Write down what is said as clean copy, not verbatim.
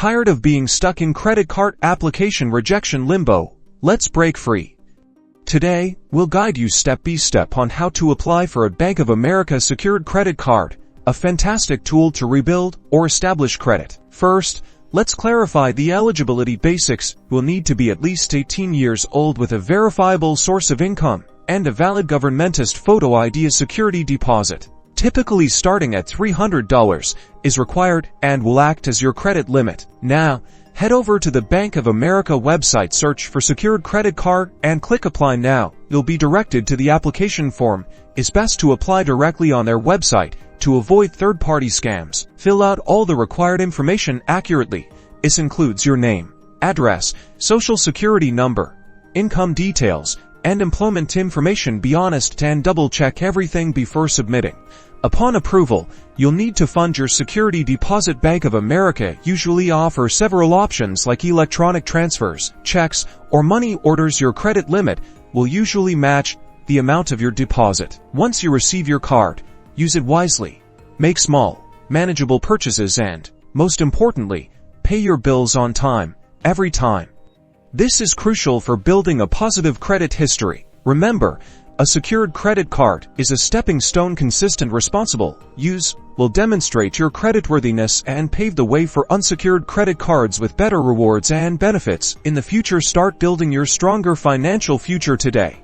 Tired of being stuck in credit card application rejection limbo? Let's break free. Today, we'll guide you step by step on how to apply for a Bank of America secured credit card, a fantastic tool to rebuild or establish credit. First, let's clarify the eligibility basics. You'll need to be at least 18 years old with a verifiable source of income and a valid governmentist photo ID as security deposit. Typically starting at $300 is required and will act as your credit limit. Now, head over to the Bank of America website, search for secured credit card, and click Apply Now. You'll be directed to the application form. It's best to apply directly on their website to avoid third-party scams. Fill out all the required information accurately. This includes your name, address, social security number, income details, and employment information. Be honest and double-check everything before submitting. Upon approval, you'll need to fund your security deposit. Bank of America usually offers several options like electronic transfers, checks, or money orders. Your credit limit will usually match the amount of your deposit. Once you receive your card, use it wisely. Make small, manageable purchases and, most importantly, pay your bills on time, every time. This is crucial for building a positive credit history. Remember, a secured credit card is a stepping stone. Consistent, responsible use will demonstrate your creditworthiness and pave the way for unsecured credit cards with better rewards and benefits in the future. Start building your stronger financial future today.